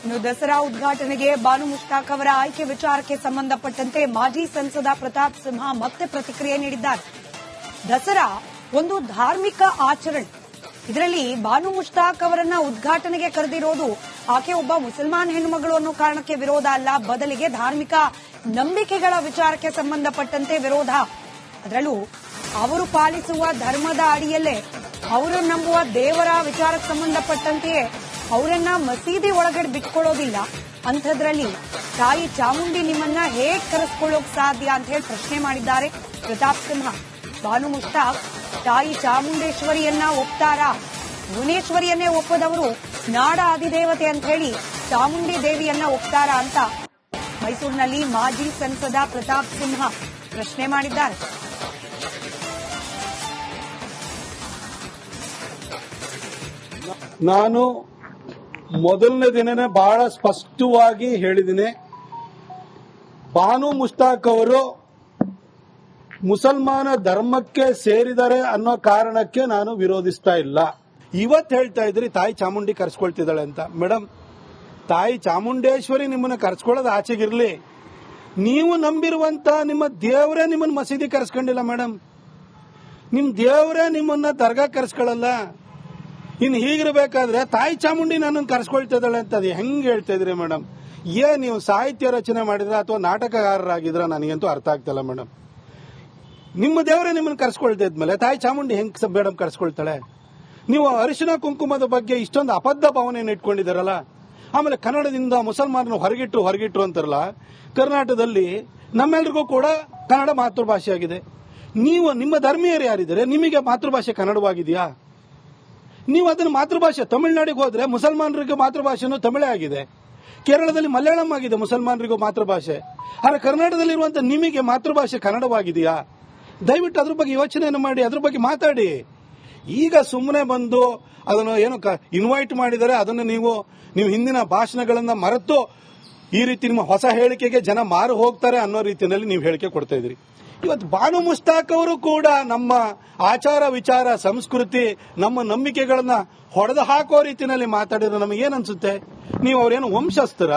ಇನ್ನು ದಸರಾ ಉದ್ಘಾಟನೆಗೆ ಬಾನು ಮುಷ್ತಾಕ್ ಅವರ ಆಯ್ಕೆ ವಿಚಾರಕ್ಕೆ ಸಂಬಂಧಪಟ್ಟಂತೆ ಮಾಜಿ ಸಂಸದ ಪ್ರತಾಪ್ ಸಿಂಹ ಮತ್ತೆ ಪ್ರತಿಕ್ರಿಯೆ ನೀಡಿದ್ದಾರೆ. ದಸರಾ ಒಂದು ಧಾರ್ಮಿಕ ಆಚರಣೆ. ಇದರಲ್ಲಿ ಬಾನು ಮುಷ್ತಾಕ್ ಅವರನ್ನ ಉದ್ಘಾಟನೆಗೆ ಕರೆದಿರೋದು ಆಕೆ ಒಬ್ಬ ಮುಸಲ್ಮಾನ್ ಹೆಣ್ಣುಮಗಳು ಅನ್ನೋ ಕಾರಣಕ್ಕೆ ವಿರೋಧ ಅಲ್ಲ, ಬದಲಿಗೆ ಧಾರ್ಮಿಕ ನಂಬಿಕೆಗಳ ವಿಚಾರಕ್ಕೆ ಸಂಬಂಧಪಟ್ಟಂತೆ ವಿರೋಧ. ಅದರಲ್ಲೂ ಅವರು ಪಾಲಿಸುವ ಧರ್ಮದ ಅಡಿಯಲ್ಲೇ ಅವರು ನಂಬುವ ದೇವರ ವಿಚಾರಕ್ಕೆ ಸಂಬಂಧಪಟ್ಟಂತೆಯೇ ಅವರನ್ನ ಮಸೀದಿ ಒಳಗಡೆ ಬಿಟ್ಕೊಳ್ಳೋದಿಲ್ಲ. ಅಂಥದ್ರಲ್ಲಿ ತಾಯಿ ಚಾಮುಂಡಿ ನಿಮ್ಮನ್ನ ಹೇಗೆ ಕರೆಸ್ಕೊಳ್ಳೋಕ್ ಸಾಧ್ಯ ಅಂತ ಹೇಳಿ ಪ್ರಶ್ನೆ ಮಾಡಿದ್ದಾರೆ ಪ್ರತಾಪ್ ಸಿಂಹ. ಬಾನು ಮುಷ್ತಾಕ್ ತಾಯಿ ಚಾಮುಂಡೇಶ್ವರಿಯನ್ನ ಒಪ್ತಾರಾ? ಭುವನೇಶ್ವರಿಯನ್ನೇ ಒಪ್ಪದವರು ನಾಡ ಅಧಿದೇವತೆ ಅಂತ ಹೇಳಿ ಚಾಮುಂಡಿ ದೇವಿಯನ್ನ ಒಪ್ತಾರಾ ಅಂತ ಮೈಸೂರಿನಲ್ಲಿ ಮಾಜಿ ಸಂಸದ ಪ್ರತಾಪ್ ಸಿಂಹ ಪ್ರಶ್ನೆ ಮಾಡಿದ್ದಾರೆ. ನಾನು ಮೊದಲನೇ ದಿನನೇ ಬಹಳ ಸ್ಪಷ್ಟವಾಗಿ ಹೇಳಿದ್ದೀನಿ, ಬಾನು ಮುಷ್ತಾಕ್ ಅವರು ಮುಸಲ್ಮಾನ ಧರ್ಮಕ್ಕೆ ಸೇರಿದರೆ ಅನ್ನೋ ಕಾರಣಕ್ಕೆ ನಾನು ವಿರೋಧಿಸ್ತಾ ಇಲ್ಲ. ಇವತ್ತು ಹೇಳ್ತಾ ಇದ್ರಿ ತಾಯಿ ಚಾಮುಂಡಿ ಕರ್ಸ್ಕೊಳ್ತಿದ್ದಾಳೆ ಅಂತ. ಮೇಡಮ್, ತಾಯಿ ಚಾಮುಂಡೇಶ್ವರಿ ನಿಮ್ಮನ್ನ ಕರ್ಸ್ಕೊಳ್ಳೋದು ಆಚೆಗಿರ್ಲಿ, ನೀವು ನಂಬಿರುವಂತ ನಿಮ್ಮ ದೇವರೇ ನಿಮ್ಮನ್ನ ಮಸೀದಿ ಕರ್ಸ್ಕೊಂಡಿಲ್ಲ ಮೇಡಮ್. ನಿಮ್ ದೇವರೇ ನಿಮ್ಮನ್ನ ದರ್ಗಾ ಕರ್ಸ್ಕೊಳ್ಳಲ್ಲ. ಇನ್ನು ಹೀಗಿರ್ಬೇಕಾದ್ರೆ ತಾಯಿ ಚಾಮುಂಡಿ ನನ್ನನ್ನು ಕರ್ಸ್ಕೊಳ್ತಿದ್ದಾಳೆ ಅಂತ ಅದು ಹೆಂಗ್ ಹೇಳ್ತಾ ಇದ್ರಿ ಮೇಡಮ್? ನೀವು ಸಾಹಿತ್ಯ ರಚನೆ ಮಾಡಿದ್ರ ಅಥವಾ ನಾಟಕಗಾರರಾಗಿದ್ರ ನನಗಂತೂ ಅರ್ಥ ಆಗ್ತಿಲ್ಲ ಮೇಡಮ್. ನಿಮ್ಮ ದೇವರೇ ನಿಮ್ಮನ್ನು ಕರ್ಸ್ಕೊಳ್ತಾ ಇದ್ಮೇಲೆ ತಾಯಿ ಚಾಮುಂಡಿ ಹೆಂಗ್ ಮೇಡಮ್ ಕರ್ಸ್ಕೊಳ್ತಾಳೆ? ನೀವು ಅರಿಶಿನ ಕುಂಕುಮದ ಬಗ್ಗೆ ಇಷ್ಟೊಂದು ಅಬದ್ಧ ಭಾವನೆಯನ್ನು ಇಟ್ಕೊಂಡಿದ್ದಾರಲ್ಲ. ಆಮೇಲೆ ಕನ್ನಡದಿಂದ ಮುಸಲ್ಮಾನರು ಹೊರಗಿಟ್ರು ಅಂತಾರಲ್ಲ. ಕರ್ನಾಟಕದಲ್ಲಿ ನಮ್ಮೆಲ್ರಿಗೂ ಕೂಡ ಕನ್ನಡ ಮಾತೃಭಾಷೆ ಆಗಿದೆ. ನೀವು ನಿಮ್ಮ ಧರ್ಮೀಯರು ಯಾರಿದ್ದಾರೆ, ನಿಮಗೆ ಮಾತೃಭಾಷೆ ಕನ್ನಡವಾಗಿದೆಯಾ? ನೀವು ಅದನ್ನ ಮಾತೃಭಾಷೆ ತಮಿಳುನಾಡಿಗೆ ಹೋದ್ರೆ ಮುಸಲ್ಮಾನರಿಗೆ ಮಾತೃಭಾಷೆನೂ ತಮಿಳೇ ಆಗಿದೆ. ಕೇರಳದಲ್ಲಿ ಮಲಯಾಳಂ ಆಗಿದೆ ಮುಸಲ್ಮಾನರಿಗೂ ಮಾತೃಭಾಷೆ. ಆದರೆ ಕರ್ನಾಟಕದಲ್ಲಿರುವಂತಹ ನಿಮಗೆ ಮಾತೃಭಾಷೆ ಕನ್ನಡವಾಗಿದೆಯಾ? ದಯವಿಟ್ಟು ಅದ್ರ ಬಗ್ಗೆ ಯೋಚನೆಯನ್ನು ಮಾಡಿ, ಅದ್ರ ಬಗ್ಗೆ ಮಾತಾಡಿ. ಈಗ ಸುಮ್ಮನೆ ಬಂದು ಅದನ್ನು ಏನು ಇನ್ವೈಟ್ ಮಾಡಿದರೆ ಅದನ್ನು ನೀವು ಹಿಂದಿನ ಭಾಷಣಗಳನ್ನ ಮರೆತು ಈ ರೀತಿ ನಿಮ್ಮ ಹೊಸ ಹೇಳಿಕೆಗೆ ಜನ ಮಾರು ಹೋಗ್ತಾರೆ ಅನ್ನೋ ರೀತಿಯಲ್ಲಿ ನೀವು ಹೇಳಿಕೆ ಕೊಡ್ತಾ ಇದ್ರಿ. ಇವತ್ತು ಬಾನು ಮುಷ್ತಾಕ್ ಅವರು ಕೂಡ ನಮ್ಮ ಆಚಾರ ವಿಚಾರ ಸಂಸ್ಕೃತಿ ನಮ್ಮ ನಂಬಿಕೆಗಳನ್ನ ಹೊಡೆದು ಹಾಕೋ ರೀತಿಯಲ್ಲಿ ಮಾತಾಡಿದ್ರೆ ನಮಗೇನ್ ಅನ್ಸುತ್ತೆ? ನೀವು ಅವ್ರೇನು ವಂಶಸ್ಥರ?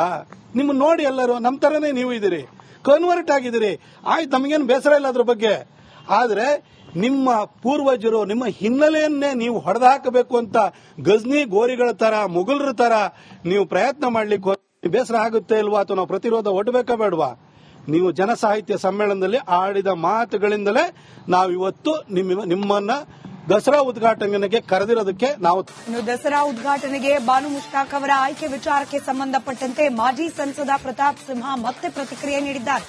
ನಿಮ್ಮ ನೋಡಿ ಎಲ್ಲರೂ ನಮ್ಮ ತರನೇ ನೀವು ಇದ್ದೀರಿ, ಕನ್ವರ್ಟ್ ಆಗಿದ್ದೀರಿ. ಆಯ್ತು, ನಮಗೇನು ಬೇಸರ ಇಲ್ಲ ಅದ್ರ ಬಗ್ಗೆ. ಆದ್ರೆ ನಿಮ್ಮ ಪೂರ್ವಜರು ನಿಮ್ಮ ಹಿನ್ನೆಲೆಯನ್ನೇ ನೀವು ಹೊಡೆದು ಹಾಕಬೇಕು ಅಂತ ಗಜ್ನಿ ಗೋರಿಗಳ ತರ ಮುಘಲರ ತರ ನೀವು ಪ್ರಯತ್ನ ಮಾಡ್ಲಿಕ್ಕೆ ಬೇಸರ ಆಗುತ್ತೆ ಇಲ್ವಾ? ಅಥವಾ ನಾವು ಪ್ರತಿರೋಧ ಒಡ್ಬೇಕಾ ಬೇಡವಾ? ನೀವು ಜನಸಾಹಿತ್ಯ ಸಮ್ಮೇಳನದಲ್ಲಿ ಆಡಿದ ಮಾತುಗಳಿಂದಲೇ ನಾವಿವತ್ತು ನಿಮ್ಮನ್ನ ದಸರಾ ಉದ್ಘಾಟನೆಗೆ ಕರೆದಿರೋದಕ್ಕೆ ನಾವು. ಇನ್ನು ದಸರಾ ಉದ್ಘಾಟನೆಗೆ ಬಾನು ಮುಷ್ತಾಕ್ ಅವರ ಆಯ್ಕೆ ವಿಚಾರಕ್ಕೆ ಸಂಬಂಧಪಟ್ಟಂತೆ ಮಾಜಿ ಸಂಸದ ಪ್ರತಾಪ್ ಸಿಂಹ ಮತ್ತೆ ಪ್ರತಿಕ್ರಿಯೆ ನೀಡಿದ್ದಾರೆ.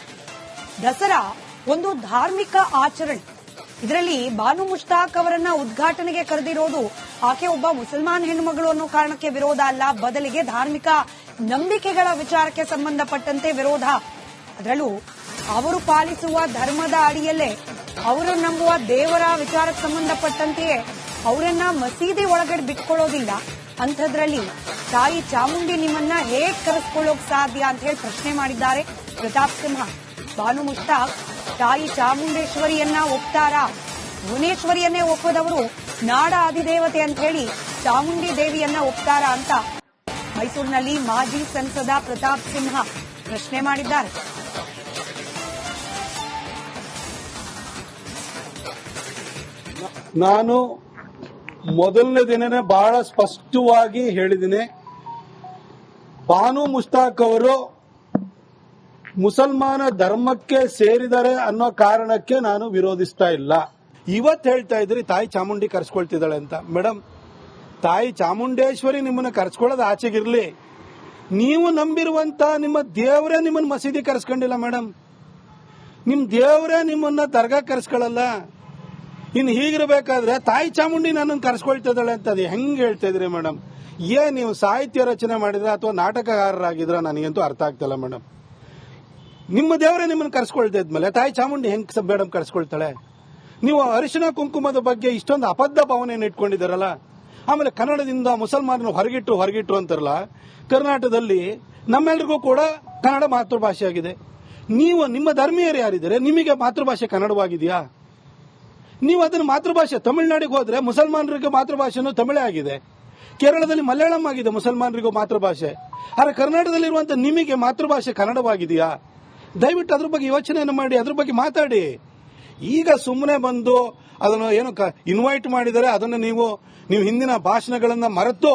ದಸರಾ ಒಂದು ಧಾರ್ಮಿಕ ಆಚರಣೆ. ಇದರಲ್ಲಿ ಬಾನು ಮುಷ್ತಾಕ್ ಅವರನ್ನ ಉದ್ಘಾಟನೆಗೆ ಕರೆದಿರೋದು ಆಕೆ ಒಬ್ಬ ಮುಸಲ್ಮಾನ್ ಹೆಣ್ಣುಮಗಳು ಅನ್ನೋ ಕಾರಣಕ್ಕೆ ವಿರೋಧ ಅಲ್ಲ, ಬದಲಿಗೆ ಧಾರ್ಮಿಕ ನಂಬಿಕೆಗಳ ವಿಚಾರಕ್ಕೆ ಸಂಬಂಧಪಟ್ಟಂತೆ ವಿರೋಧ. ಅದರಲ್ಲೂ ಅವರು ಪಾಲಿಸುವ ಧರ್ಮದ ಅಡಿಯಲ್ಲೇ ಅವರು ನಂಬುವ ದೇವರ ವಿಚಾರಕ್ಕೆ ಸಂಬಂಧಪಟ್ಟಂತೆಯೇ ಅವರನ್ನ ಮಸೀದಿ ಒಳಗಡೆ ಬಿಟ್ಕೊಳ್ಳೋದಿಲ್ಲ. ಅಂಥದ್ರಲ್ಲಿ ತಾಯಿ ಚಾಮುಂಡಿ ನಿಮ್ಮನ್ನ ಹೇಗೆ ಕರೆಸ್ಕೊಳ್ಳೋಕ್ ಸಾಧ್ಯ ಅಂತ ಹೇಳಿ ಪ್ರಶ್ನೆ ಮಾಡಿದ್ದಾರೆ ಪ್ರತಾಪ್ ಸಿಂಹ. ಬಾನು ಮುಷ್ತಾಕ್ ತಾಯಿ ಚಾಮುಂಡೇಶ್ವರಿಯನ್ನ ಒಪ್ತಾರಾ? ಭುವನೇಶ್ವರಿಯನ್ನೇ ಒಪ್ಪದವರು ನಾಡ ಅಧಿದೇವತೆ ಅಂತ ಹೇಳಿ ಚಾಮುಂಡಿ ದೇವಿಯನ್ನ ಒಪ್ತಾರಾ ಅಂತ ಮೈಸೂರಿನಲ್ಲಿ ಮಾಜಿ ಸಂಸದ ಪ್ರತಾಪ್ ಸಿಂಹ ಪ್ರಶ್ನೆ ಮಾಡಿದ್ದಾರೆ. ನಾನು ಮೊದಲನೇ ದಿನನೇ ಬಹಳ ಸ್ಪಷ್ಟವಾಗಿ ಹೇಳಿದ್ದೀನಿ, ಬಾನು ಮುಷ್ತಾಕ್ ಅವರು ಮುಸಲ್ಮಾನ ಧರ್ಮಕ್ಕೆ ಸೇರಿದರೆ ಅನ್ನೋ ಕಾರಣಕ್ಕೆ ನಾನು ವಿರೋಧಿಸ್ತಾ ಇಲ್ಲ. ಇವತ್ತು ಹೇಳ್ತಾ ಇದ್ರಿ ತಾಯಿ ಚಾಮುಂಡಿ ಕರ್ಸ್ಕೊಳ್ತಿದ್ದಾಳೆ ಅಂತ. ಮೇಡಮ್, ತಾಯಿ ಚಾಮುಂಡೇಶ್ವರಿ ನಿಮ್ಮನ್ನ ಕರ್ಸ್ಕೊಳ್ಳೋದು ಆಚೆಗಿರ್ಲಿ, ನೀವು ನಂಬಿರುವಂತ ನಿಮ್ಮ ದೇವರೇ ನಿಮ್ಮನ್ನ ಮಸೀದಿ ಕರ್ಸ್ಕೊಂಡಿಲ್ಲ ಮೇಡಮ್. ನಿಮ್ ದೇವರೇ ನಿಮ್ಮನ್ನ ದರ್ಗಾ ಕರ್ಸ್ಕೊಳ್ಳಲ್ಲ. ಇನ್ನು ಹೀಗಿರ್ಬೇಕಾದ್ರೆ ತಾಯಿ ಚಾಮುಂಡಿ ನನ್ನನ್ನು ಕರ್ಸ್ಕೊಳ್ತಿದ್ದಾಳೆ ಅಂತ ಅದು ಹೆಂಗ್ ಹೇಳ್ತಾ ಇದ್ರಿ ಮೇಡಮ್? ನೀವು ಸಾಹಿತ್ಯ ರಚನೆ ಮಾಡಿದ್ರ ಅಥವಾ ನಾಟಕಗಾರರಾಗಿದ್ರ ನನಗಂತೂ ಅರ್ಥ ಆಗ್ತಿಲ್ಲ ಮೇಡಮ್. ನಿಮ್ಮ ದೇವರೇ ನಿಮ್ಮನ್ನು ಕರ್ಸ್ಕೊಳ್ತಾ ಇದ್ಮೇಲೆ ತಾಯಿ ಚಾಮುಂಡಿ ಹೆಂಗ್ ಮೇಡಮ್ ಕರ್ಸ್ಕೊಳ್ತಾಳೆ? ನೀವು ಅರಿಶಿನ ಕುಂಕುಮದ ಬಗ್ಗೆ ಇಷ್ಟೊಂದು ಅಬದ್ಧ ಭಾವನೆಯನ್ನು ಇಟ್ಕೊಂಡಿದ್ದಾರಲ್ಲ. ಆಮೇಲೆ ಕನ್ನಡದಿಂದ ಮುಸಲ್ಮಾನರು ಹೊರಗಿಟ್ರು ಅಂತಾರಲ್ಲ. ಕರ್ನಾಟಕದಲ್ಲಿ ನಮ್ಮೆಲ್ರಿಗೂ ಕೂಡ ಕನ್ನಡ ಮಾತೃಭಾಷೆ ಆಗಿದೆ. ನೀವು ನಿಮ್ಮ ಧರ್ಮೀಯರು ಯಾರಿದ್ದಾರೆ, ನಿಮಗೆ ಮಾತೃಭಾಷೆ ಕನ್ನಡವಾಗಿದೆಯಾ? ನೀವು ಅದನ್ನ ಮಾತೃಭಾಷೆ ತಮಿಳುನಾಡಿಗೆ ಹೋದ್ರೆ ಮುಸಲ್ಮಾನರಿಗೆ ಮಾತೃಭಾಷೆನೂ ತಮಿಳೇ ಆಗಿದೆ. ಕೇರಳದಲ್ಲಿ ಮಲಯಾಳಂ ಆಗಿದೆ, ಮುಸಲ್ಮಾನರಿಗೂ ಮಾತೃಭಾಷೆ. ಆದರೆ ಕರ್ನಾಟಕದಲ್ಲಿರುವಂತಹ ನಿಮಗೆ ಮಾತೃಭಾಷೆ ಕನ್ನಡವಾಗಿದೆಯಾ? ದಯವಿಟ್ಟು ಅದ್ರ ಬಗ್ಗೆ ಯೋಚನೆಯನ್ನು ಮಾಡಿ, ಅದ್ರ ಬಗ್ಗೆ ಮಾತಾಡಿ. ಈಗ ಸುಮ್ಮನೆ ಬಂದು ಅದನ್ನು ಏನು ಇನ್ವೈಟ್ ಮಾಡಿದರೆ ಅದನ್ನು ನೀವು ಹಿಂದಿನ ಭಾಷಣಗಳನ್ನ ಮರೆತು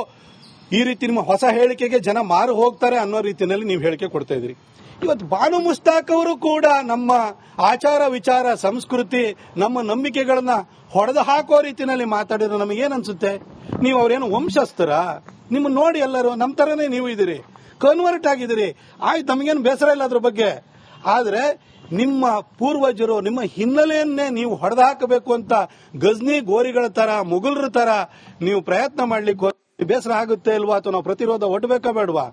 ಈ ರೀತಿ ನಿಮ್ಮ ಹೊಸ ಹೇಳಿಕೆಗೆ ಜನ ಮಾರು ಹೋಗ್ತಾರೆ ಅನ್ನೋ ರೀತಿಯಲ್ಲಿ ನೀವು ಹೇಳಿಕೆ ಕೊಡ್ತಾ ಇದ್ರಿ. ಇವತ್ತು ಬಾನು ಮುಸ್ತಾಕ್ ಅವರು ಕೂಡ ನಮ್ಮ ಆಚಾರ ವಿಚಾರ ಸಂಸ್ಕೃತಿ ನಮ್ಮ ನಂಬಿಕೆಗಳನ್ನ ಹೊಡೆದು ಹಾಕೋ ರೀತಿಯಲ್ಲಿ ಮಾತಾಡಿದ್ರೆ ನಮಗೇನ್ ಅನ್ಸುತ್ತೆ? ನೀವು ಅವ್ರೇನು ವಂಶಸ್ಥರ? ನಿಮ್ಮ ನೋಡಿ ಎಲ್ಲರೂ ನಮ್ಮ ತರನೇ ನೀವು ಇದ್ದೀರಿ, ಕನ್ವರ್ಟ್ ಆಗಿದ್ದೀರಿ. ಆಯ್ತು, ನಮಗೇನು ಬೇಸರ ಇಲ್ಲ ಅದ್ರ ಬಗ್ಗೆ. ಆದ್ರೆ ನಿಮ್ಮ ಪೂರ್ವಜರು ನಿಮ್ಮ ಹಿನ್ನೆಲೆಯನ್ನೇ ನೀವು ಹೊಡೆದು ಹಾಕಬೇಕು ಅಂತ ಗಜ್ನಿ ಗೋರಿಗಳ ತರ ಮುಗುಲ್ರ ತರ ನೀವು ಪ್ರಯತ್ನ ಮಾಡ್ಲಿಕ್ಕೆ ಬೇಸರ ಆಗುತ್ತೆ ಇಲ್ವಾ? ಅಥವಾ ನಾವು ಪ್ರತಿರೋಧ ಒಡ್ಬೇಕಾ ಬೇಡವಾ?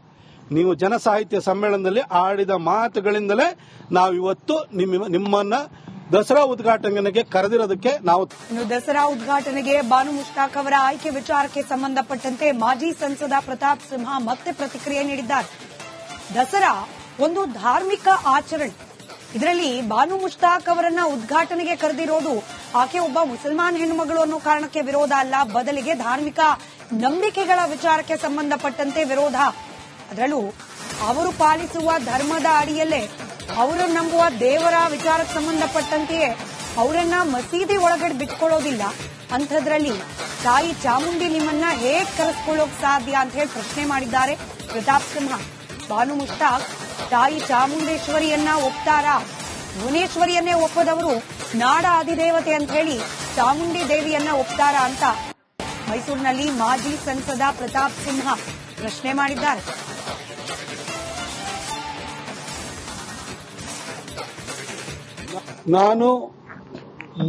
ನೀವು ಜನಸಾಹಿತ್ಯ ಸಮ್ಮೇಳನದಲ್ಲಿ ಆಡಿದ ಮಾತುಗಳಿಂದಲೇ ನಾವು ಇವತ್ತು ನಿಮ್ಮನ್ನ ದಸರಾ ಉದ್ಘಾಟನೆಗೆ ಕರೆದಿರೋದಕ್ಕೆ ನಾವು ದಸರಾ ಉದ್ಘಾಟನೆಗೆ ಬಾನು ಮುಷ್ತಾಕ್ ಅವರ ಆಯ್ಕೆ ವಿಚಾರಕ್ಕೆ ಸಂಬಂಧಪಟ್ಟಂತೆ ಮಾಜಿ ಸಂಸದ ಪ್ರತಾಪ್ ಸಿಂಹ ಮತ್ತೆ ಪ್ರತಿಕ್ರಿಯೆ ನೀಡಿದ್ದಾರೆ. ದಸರಾ ಒಂದು ಧಾರ್ಮಿಕ ಆಚರಣೆ. ಇದರಲ್ಲಿ ಬಾನು ಮುಷ್ತಾಕ್ ಅವರನ್ನ ಉದ್ಘಾಟನೆಗೆ ಕರೆದಿರೋದು ಆಕೆ ಒಬ್ಬ ಮುಸಲ್ಮಾನ್ ಹೆಣ್ಣುಮಗಳು ಅನ್ನೋ ಕಾರಣಕ್ಕೆ ವಿರೋಧ ಅಲ್ಲ, ಬದಲಿಗೆ ಧಾರ್ಮಿಕ ನಂಬಿಕೆಗಳ ವಿಚಾರಕ್ಕೆ ಸಂಬಂಧಪಟ್ಟಂತೆ ವಿರೋಧ. ಅದರಲ್ಲೂ ಅವರು ಪಾಲಿಸುವ ಧರ್ಮದ ಅಡಿಯಲ್ಲೇ ಅವರು ನಂಬುವ ದೇವರ ವಿಚಾರಕ್ಕೆ ಸಂಬಂಧಪಟ್ಟಂತೆಯೇ ಅವರನ್ನ ಮಸೀದಿ ಒಳಗಡೆ ಬಿಟ್ಕೊಳ್ಳೋದಿಲ್ಲ. ಅಂಥದ್ರಲ್ಲಿ ತಾಯಿ ಚಾಮುಂಡಿ ನಿಮ್ಮನ್ನ ಹೇಗ್ ಕರೆಸ್ಕೊಳ್ಳೋಕ್ ಸಾಧ್ಯ ಅಂತ ಹೇಳಿ ಪ್ರಶ್ನೆ ಮಾಡಿದ್ದಾರೆ ಪ್ರತಾಪ್ ಸಿಂಹ. ಬಾನು ಮುಷ್ತಾಕ್ ತಾಯಿ ಚಾಮುಂಡೇಶ್ವರಿಯನ್ನ ಒಪ್ತಾರಾ? ಭುವನೇಶ್ವರಿಯನ್ನೇ ಒಪ್ಪದವರು ನಾಡ ಅಧಿದೇವತೆ ಅಂತ ಹೇಳಿ ಚಾಮುಂಡಿ ದೇವಿಯನ್ನ ಒಪ್ತಾರಾ ಅಂತ ಮೈಸೂರಿನಲ್ಲಿ ಮಾಜಿ ಸಂಸದ ಪ್ರತಾಪ್ ಸಿಂಹ ಪ್ರಶ್ನೆ ಮಾಡಿದ್ದಾರೆ. ನಾನು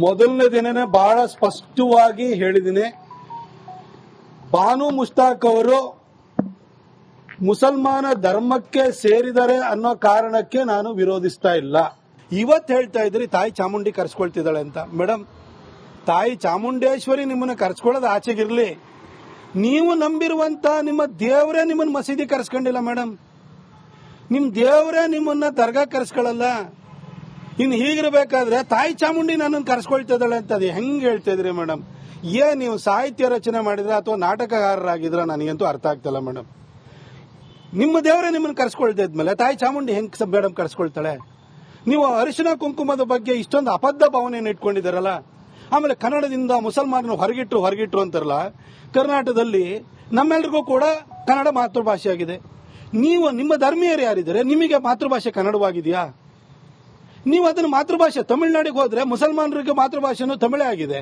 ಮೊದಲನೇ ದಿನನೇ ಬಹಳ ಸ್ಪಷ್ಟವಾಗಿ ಹೇಳಿದ್ದೀನಿ, ಬಾನು ಮುಷ್ತಾಕ್ ಅವರು ಮುಸಲ್ಮಾನ ಧರ್ಮಕ್ಕೆ ಸೇರಿದರೆ ಅನ್ನೋ ಕಾರಣಕ್ಕೆ ನಾನು ವಿರೋಧಿಸ್ತಾ ಇಲ್ಲ. ಇವತ್ತು ಹೇಳ್ತಾ ಇದ್ರಿ ತಾಯಿ ಚಾಮುಂಡಿ ಕರೆಸ್ಕೊಳ್ತಿದ್ದಾಳೆ ಅಂತ. ಮೇಡಮ್, ತಾಯಿ ಚಾಮುಂಡೇಶ್ವರಿ ನಿಮ್ಮನ್ನ ಕರೆಸ್ಕೊಳ್ಳೋದು ಆಚೆಗಿರ್ಲಿ, ನೀವು ನಂಬಿರುವಂತ ನಿಮ್ಮ ದೇವರೇ ನಿಮ್ಮನ್ನ ಮಸೀದಿ ಕರೆಸ್ಕೊಂಡಿಲ್ಲ ಮೇಡಮ್. ನಿಮ್ ದೇವರೇ ನಿಮ್ಮನ್ನ ದರ್ಗಾ ಕರೆಸ್ಕೊಳ್ಳಲ್ಲ. ಇನ್ನು ಹೀಗಿರ್ಬೇಕಾದ್ರೆ ತಾಯಿ ಚಾಮುಂಡಿ ನನ್ನನ್ನು ಕರೆಸ್ಕೊಳ್ತಿದ್ದಾಳೆ ಅಂತ ಅದು ಹೆಂಗ್ ಹೇಳ್ತಾ ಇದ್ರಿ ಮೇಡಮ್? ನೀವು ಸಾಹಿತ್ಯ ರಚನೆ ಮಾಡಿದ್ರೆ ಅಥವಾ ನಾಟಕಗಾರರಾಗಿದ್ರೆ ನನಗಂತೂ ಅರ್ಥ ಆಗ್ತಿಲ್ಲ ಮೇಡಮ್. ನಿಮ್ಮ ದೇವರೇ ನಿಮ್ಮನ್ನು ಕರೆಸ್ಕೊಳ್ತಾ ಇದ್ಮೇಲೆ ತಾಯಿ ಚಾಮುಂಡಿ ಹೆಂಗ್ ಮೇಡಮ್ ಕರೆಸ್ಕೊಳ್ತಾಳೆ? ನೀವು ಅರಿಶಿನ ಕುಂಕುಮದ ಬಗ್ಗೆ ಇಷ್ಟೊಂದು ಅಬದ್ಧ ಭಾವನೆಯನ್ನು ಇಟ್ಕೊಂಡಿದ್ದಾರಲ್ಲ. ಆಮೇಲೆ ಕನ್ನಡದಿಂದ ಮುಸಲ್ಮಾನರು ಹೊರಗಿಟ್ರು ಅಂತಾರಲ್ಲ. ಕರ್ನಾಟಕದಲ್ಲಿ ನಮ್ಮೆಲ್ರಿಗೂ ಕೂಡ ಕನ್ನಡ ಮಾತೃಭಾಷೆಯಾಗಿದೆ. ನೀವು ನಿಮ್ಮ ಧರ್ಮೀಯರು ಯಾರಿದ್ದಾರೆ, ನಿಮಗೆ ಮಾತೃಭಾಷೆ ಕನ್ನಡವಾಗಿದೆಯಾ? ನೀವು ಅದನ್ನು ಮಾತೃಭಾಷೆ ತಮಿಳುನಾಡಿಗೆ ಹೋದ್ರೆ ಮುಸಲ್ಮಾನರಿಗೆ ಮಾತೃಭಾಷೆನೂ ತಮಿಳೇ ಆಗಿದೆ.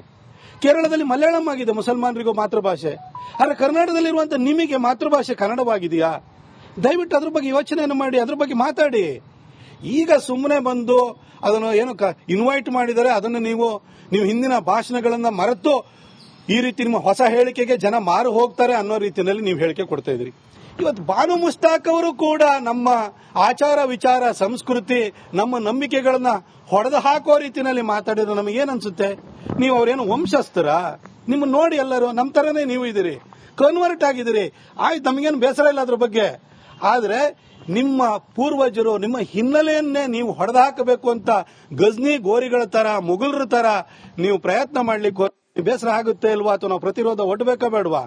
ಕೇರಳದಲ್ಲಿ ಮಲಯಾಳಂ ಆಗಿದೆ, ಮುಸಲ್ಮಾನರಿಗೂ ಮಾತೃಭಾಷೆ. ಆದರೆ ಕರ್ನಾಟಕದಲ್ಲಿರುವಂತಹ ನಿಮಗೆ ಮಾತೃಭಾಷೆ ಕನ್ನಡವಾಗಿದೆಯಾ? ದಯವಿಟ್ಟು ಅದ್ರ ಬಗ್ಗೆ ಯೋಚನೆಯನ್ನು ಮಾಡಿ, ಅದ್ರ ಬಗ್ಗೆ ಮಾತಾಡಿ. ಈಗ ಸುಮ್ಮನೆ ಬಂದು ಅದನ್ನು ಏನು ಇನ್ವೈಟ್ ಮಾಡಿದರೆ ಅದನ್ನು ನೀವು ಹಿಂದಿನ ಭಾಷಣಗಳನ್ನ ಮರೆತು ಈ ರೀತಿ ನಿಮ್ಮ ಹೊಸ ಹೇಳಿಕೆಗೆ ಜನ ಮಾರು ಹೋಗ್ತಾರೆ ಅನ್ನೋ ರೀತಿಯಲ್ಲಿ ನೀವು ಹೇಳಿಕೆ ಕೊಡ್ತಾ ಇದ್ರಿ. ಇವತ್ತು ಬಾನು ಮುಸ್ತಾಕ್ ಅವರು ಕೂಡ ನಮ್ಮ ಆಚಾರ ವಿಚಾರ ಸಂಸ್ಕೃತಿ ನಮ್ಮ ನಂಬಿಕೆಗಳನ್ನ ಹೊಡೆದು ಹಾಕೋ ರೀತಿಯಲ್ಲಿ ಮಾತಾಡಿದ್ರೆ ನಮಗೇನ್ ಅನ್ಸುತ್ತೆ? ನೀವು ಅವ್ರೇನು ವಂಶಸ್ಥರ? ನಿಮ್ಮ ನೋಡಿ ಎಲ್ಲರೂ ನಮ್ಮ ತರನೇ ನೀವು ಇದ್ದೀರಿ, ಕನ್ವರ್ಟ್ ಆಗಿದ್ದೀರಿ. ಆಯ್ತು, ನಮಗೇನು ಬೇಸರ ಇಲ್ಲ ಅದ್ರ ಬಗ್ಗೆ. ಆದ್ರೆ ನಿಮ್ಮ ಪೂರ್ವಜರು ನಿಮ್ಮ ಹಿನ್ನೆಲೆಯನ್ನೇ ನೀವು ಹೊಡೆದು ಹಾಕಬೇಕು ಅಂತ ಗಜ್ನಿ ಗೋರಿಗಳ ತರ ಮುಗುಲ್ರ ತರ ನೀವು ಪ್ರಯತ್ನ ಮಾಡ್ಲಿಕ್ಕೆ ಬೇಸರ ಆಗುತ್ತೆ ಇಲ್ವಾ? ಅಥವಾ ನಾವು ಪ್ರತಿರೋಧ ಒಡ್ಬೇಕಾ ಬೇಡವಾ?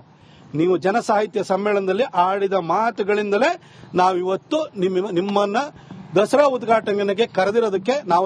ನೀವು ಜನಸಾಹಿತ್ಯ ಸಮ್ಮೇಳನದಲ್ಲಿ ಆಡಿದ ಮಾತುಗಳಿಂದಲೇ ನಾವು ಇವತ್ತು ನಿಮ್ಮನ್ನ ದಸರಾ ಉದ್ಘಾಟನೆಗೆ ಕರೆದಿರೋದಕ್ಕೆ ನಾವು